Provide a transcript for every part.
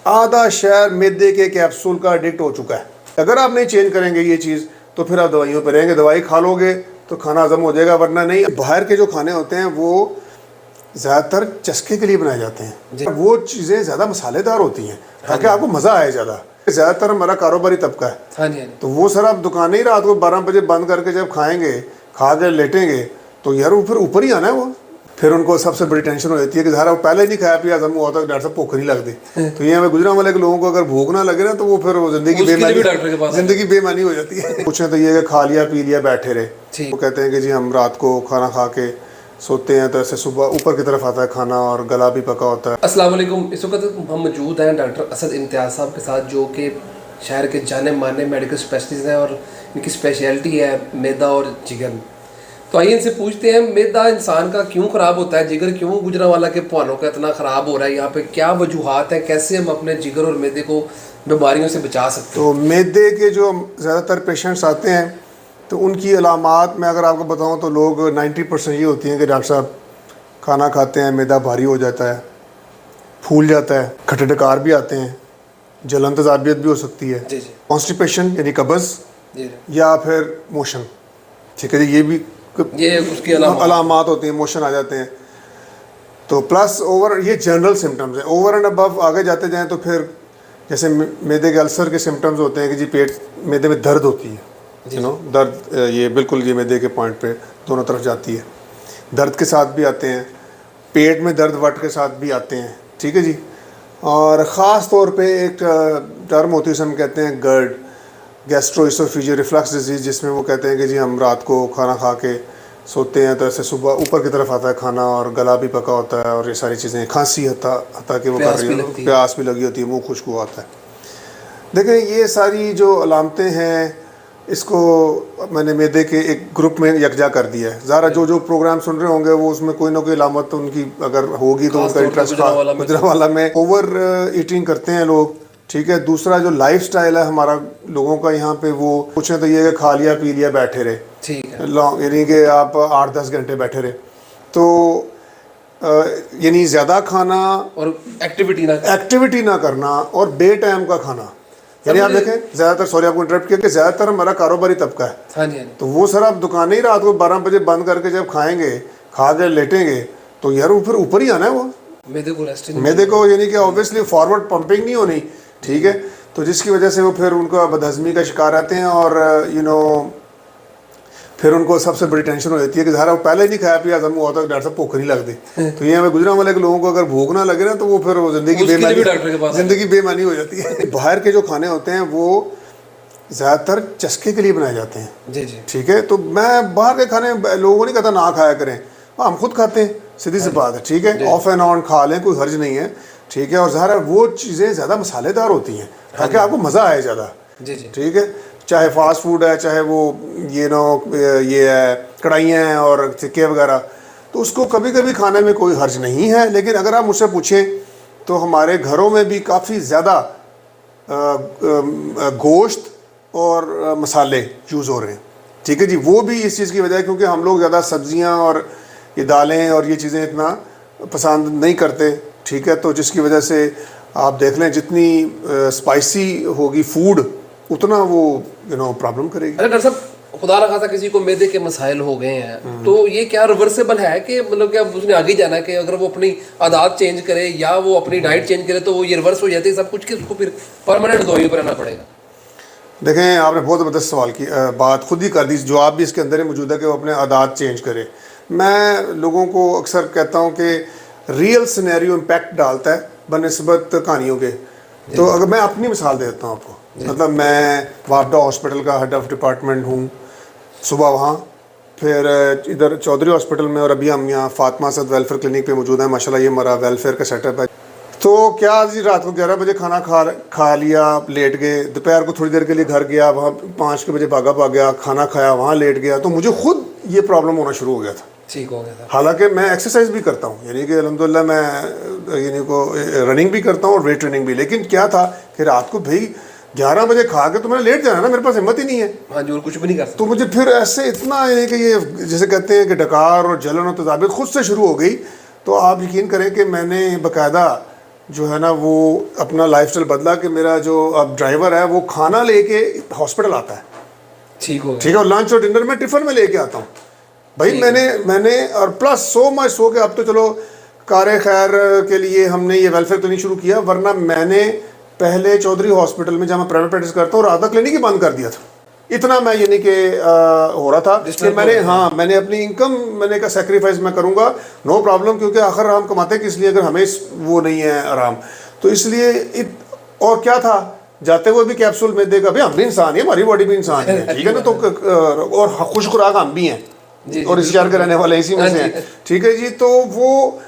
आधा शहर मैदे के कैप्सूल का एडिक्ट हो चुका है। अगर आप नहीं चेंज करेंगे ये चीज़ तो फिर आप दवाइयों पर रहेंगे, दवाई खा लोगे तो खाना हजम हो जाएगा, वरना नहीं। बाहर के जो खाने होते हैं वो ज़्यादातर चस्के के लिए बनाए जाते हैं, वो चीज़ें ज़्यादा मसालेदार होती हैं ताकि आपको मज़ा आए ज़्यादा। ज़्यादातर हमारा कारोबारी तबका है, हाँ जी, तो वो सर आप दुकानें ही रात को 12 बजे बंद करके जब खाएंगे, खा के लेटेंगे तो यार वो फिर ऊपर ही आना है वो। फिर उनको सबसे बड़ी टेंशन हो जाती है कि ज़रा वो पहले नहीं खाया पिया हजम हुआ था, डॉक्टर साहब भूख नहीं लगती। तो ये हमें गुजरां वाले के लोगों को अगर भूख ना लगे ना तो वो फिर जिंदगी बेमानी हो जाती है। पूछें तो ये कि खा लिया पी लिया बैठे रहे, वो कहते हैं कि जी हम रात को खाना खा के सोते हैं तो ऐसे सुबह ऊपर की तरफ आता है खाना और गला भी पका होता है। अस्सलाम वालेकुम। इस वक्त हम मौजूद हैं डॉक्टर असद इम्तियाज़ साहब के साथ, जो कि शहर के जाने माने मेडिकल स्पेशलिस्ट हैं और इनकी स्पेशलिटी है मैदा और जिगर। तो आइए इनसे पूछते हैं, मैदा इंसान का क्यों ख़राब होता है, जिगर क्यों गुजरांवाला के पहाड़ों का इतना ख़राब हो रहा है, यहाँ पे क्या वजूहात हैं, कैसे हम अपने जिगर और मैदे को बीमारियों से बचा सकते हैं। तो मैदे के जो ज़्यादातर पेशेंट्स आते हैं तो उनकी अलामात मैं अगर आपको बताऊं तो लोग 90% ये होती हैं कि डॉक्टर साहब खाना खाते हैं मैदा भारी हो जाता है, फूल जाता है, खट्टे डकार भी आते हैं, जलन तजाबियत भी हो सकती है, कॉन्स्टिपेशन यानी कब्ज़, या फिर मोशन। ठीक है जी, ये उसकी अलामात होती हैं, मोशन आ जाते हैं। तो प्लस ओवर ये जनरल सिम्टम्स हैं। ओवर एंड अबव आगे जाते जाएँ तो फिर जैसे मैदे के अल्सर के सिम्टम्स होते हैं कि जी पेट मैदे में दर्द होती है, दर्द, ये बिल्कुल ये मैदे के पॉइंट पे दोनों तरफ जाती है, दर्द के साथ भी आते हैं, पेट में दर्द वट के साथ भी आते हैं। ठीक है जी। और ख़ास तौर पे एक टर्म होती है, हम कहते हैं गर्ड, गैस्ट्रोइसोफेजियल रिफ्लक्स डिजीज़, जिसमें वो कहते हैं कि जी हम रात को खाना खा के सोते हैं तो ऐसे सुबह ऊपर की तरफ आता है खाना और गला भी पका होता है और ये सारी चीज़ें, खांसी हता कि वो कर रही है, प्यास भी लगी होती है, मुँह खुशबू आता है। देखें ये सारी जो अलामतें हैं इसको मैंने मैदे के एक ग्रुप में यकजा कर दिया है। ज़रा जो प्रोग्राम सुन रहे होंगे वो उसमें कोई ना कोई अलामत तो उनकी अगर होगी तो उनका इंटरेस्ट गुजरांवाला में ओवर ईटिंग करते हैं लोग। ठीक है। दूसरा जो लाइफ स्टाइल है हमारा लोगों का यहाँ पे, वो पूछें तो ये कि खा लिया पी लिया बैठे रहे, ठीक है, लॉन्ग, यानी कि आप 8-10 घंटे बैठे रहे, तो यानी ज़्यादा खाना और एक्टिविटी ना करना और बे टाइम का खाना। यानी आप देखें ज़्यादातर, सॉरी आपको इंटरप्ट किया, कि ज़्यादातर हमारा कारोबारी तबका है, हाँ जी, तो वो सर आप दुकानें ही रात को 12 बजे बंद करके जब खाएंगे, खा के लेटेंगे तो यार वो फिर ऊपर ही आना है वो मैदे को, यानी कि ऑब्वियसली फॉरवर्ड पंपिंग नहीं होनी। ठीक है। तो जिसकी वजह से वो फिर उनका बदहज़मी का शिकार रहते हैं और फिर उनको सबसे बड़ी टेंशन हो जाती है कि ज़रा पहले नहीं खाया पिया हजम हुआ था, डॉक्टर साहब भूख नहीं लगती। तो ये हमें गुजरांवाले के लोगों को अगर भूख ना लगे ना तो वो फिर ज़िंदगी बेमानी हो जाती है। बाहर के जो खाने होते हैं वो ज़्यादातर चस्के के लिए बनाए जाते हैं। जी जी। ठीक है। तो मैं बाहर के खाने लोगों को नहीं कहता ना खाया करें, हम खुद खाते हैं, सीधी सी बात है। ठीक है। ऑफ एंड ऑन खा लें, कोई हर्ज नहीं है। ठीक है। और ज़रा वो चीज़ें ज़्यादा मसालेदार होती हैं ताकि आपको मज़ा आए ज़्यादा। जी जी। ठीक है। चाहे फास्ट फूड है, चाहे वो ये है कढ़ाइयाँ हैं और टिक्के वगैरह, तो उसको कभी कभी खाने में कोई हर्ज नहीं है। लेकिन अगर आप मुझसे पूछें तो हमारे घरों में भी काफ़ी ज़्यादा गोश्त और मसाले यूज़ हो रहे हैं। ठीक है जी। वो भी इस चीज़ की वजह है क्योंकि हम लोग ज़्यादा सब्ज़ियाँ और ये दालें और ये चीज़ें इतना पसंद नहीं करते। ठीक है। तो जिसकी वजह से आप देख लें जितनी स्पाइसी होगी फूड उतना वो प्रॉब्लम करेगी। अरे डॉक्टर साहब, खुदा ना खासा किसी को मैदे के मसाइल हो गए हैं तो ये क्या रिवर्सेबल है कि मतलब कि अब उसने आगे जाना है कि अगर वो अपनी आदत चेंज करे या वो अपनी डाइट चेंज करे तो वो ये रिवर्स हो जाती है सब कुछ, कि उसको फिर परमानेंट दवाइयों पर रहना पड़ेगा? देखें आपने बहुत ज़बरदस्त सवाल की, बात खुद ही कर दी, जवाब भी इसके अंदर ही मौजूद है कि वो अपने आदत चेंज करे। मैं लोगों को अक्सर कहता हूँ कि रियल सिनेरियो इम्पैक्ट डालता है बनस्बत कहानियों के। तो अगर मैं अपनी मिसाल देता हूँ आपको, मतलब मैं वापडा हॉस्पिटल का हेड ऑफ डिपार्टमेंट हूँ, सुबह वहाँ, फिर इधर चौधरी हॉस्पिटल में, और अभी हम यहाँ फातिमा असद वेलफेयर क्लिनिक पे मौजूद हैं। माशाल्लाह ये हमारा वेलफेयर का सेटअप है। तो क्या जी रात को 11 बजे खाना खा लिया, लेट गए, दोपहर को थोड़ी देर के लिए घर गया, वहाँ 5 बजे भाग गया, खाना खाया, वहाँ लेट गया, तो मुझे खुद ये प्रॉब्लम होना शुरू हो गया था। ठीक हो गया था। हालांकि मैं एक्सरसाइज भी करता हूँ, यानी कि अल्हम्दुलिल्लाह मैं रनिंग भी करता हूँ और वेट ट्रेनिंग भी, लेकिन क्या था कि रात को भाई 11 बजे खा के तो मैंने लेट जाना ना, मेरे पास हिम्मत ही नहीं है। हाँ जी, और कुछ भी नहीं कर सकता। तो मुझे फिर ऐसे इतना यानी कि ये जैसे कहते हैं कि डकार और जलन और तजाबियत खुद से शुरू हो गई। तो आप यकीन करें कि मैंने बाकायदा जो है ना वो अपना लाइफस्टाइल बदला कि मेरा जो अब ड्राइवर है वो खाना लेके हॉस्पिटल आता है, ठीक हो ठीक है, और लंच और डिनर में टिफ़िन में लेके आता हूँ भाई। मैंने और प्लस सो मच सो के अब तो चलो कार खैर के लिए हमने ये वेलफेयर क्लिनिक शुरू किया, वरना मैंने पहले चौधरी हॉस्पिटल में जहाँ मैं प्राइवेट प्रैक्टिस करता हूँ राधा क्लिनिक ही बंद कर दिया था। इतना मैं यानी कि हो रहा था कि मैंने अपनी इनकम मैंने कहा सेक्रीफाइस मैं करूँगा, नो प्रॉब्लम, क्योंकि आखिर हम कमाते किस लिए अगर हमें वो नहीं है आराम। तो इसलिए और क्या था, जाते हुए भी कैप्सूल मैदे का, भाई हम भी इंसान है, हमारी बॉडी भी इंसान है, ठीक है ना। तो और खुश खुराक हम भी हैं और इस शहर के रहने वाले इसी में से हैं, ठीक है जी। तो वो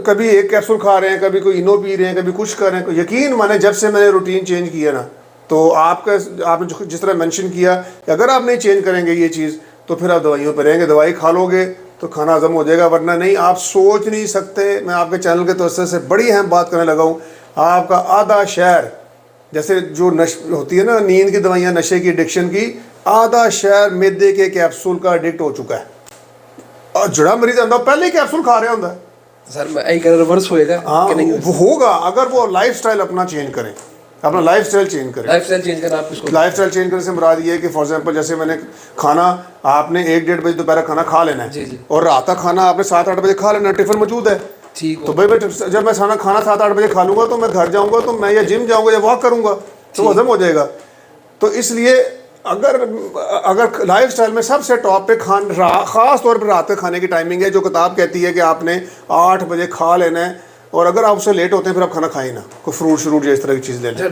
कभी एक कैप्सूल खा रहे हैं, कभी कोई इनो पी रहे हैं, कभी कुछ कर रहे हैं। यकीन माने जब से मैंने रूटीन चेंज किया ना, तो आपने जिस तरह मेंशन किया कि अगर आप नहीं चेंज करेंगे ये चीज़ तो फिर आप दवाइयों पर रहेंगे, दवाई खा लोगे तो खाना हजम हो जाएगा, वरना नहीं। आप सोच नहीं सकते, मैं आपके चैनल के तवज्जो से बड़ी अहम बात करने लगा हूँ, आपका आधा शहर, जैसे जो होती है ना नींद की दवाइयाँ, नशे की, एडिक्शन की, आधा शहर मैदे के कैप्सूल का एडिक्ट हो चुका है। और जड़ा मरीज आंदा पहले ही कैप्सूल खा रहा होता है सर, मैं यही कह रिवर्स होएगा। हाँ, वो होगा अगर वो लाइफस्टाइल अपना चेंज करें, अपना लाइफस्टाइल चेंज करें। लाइफस्टाइल चेंज करना, आप इसको लाइफस्टाइल चेंज करने से मुराद ये है कि फॉर एग्जांपल जैसे मैंने खाना, आपने 1-1:30 बजे दोपहर खाना खा लेना है जी। और रात का खाना आपने 7-8 बजे खा लेना, टिफिन मौजूद है, ठीक हो। तो भाई जब मैं खाना 7-8 बजे खा लूँगा तो मैं घर जाऊँगा तो मैं या जिम जाऊँगा या वॉक करूँगा तो हजम हो जाएगा। तो इसलिए अगर लाइफस्टाइल में सबसे टॉप पे ख़ास तौर पर रात के खाने की टाइमिंग है, जो किताब कहती है कि आपने 8 बजे खा लेना है, और अगर आप उससे लेट होते हैं फिर आप खाना खाएं ना, कोई फ्रूट या इस तरह की चीज़ ले लें।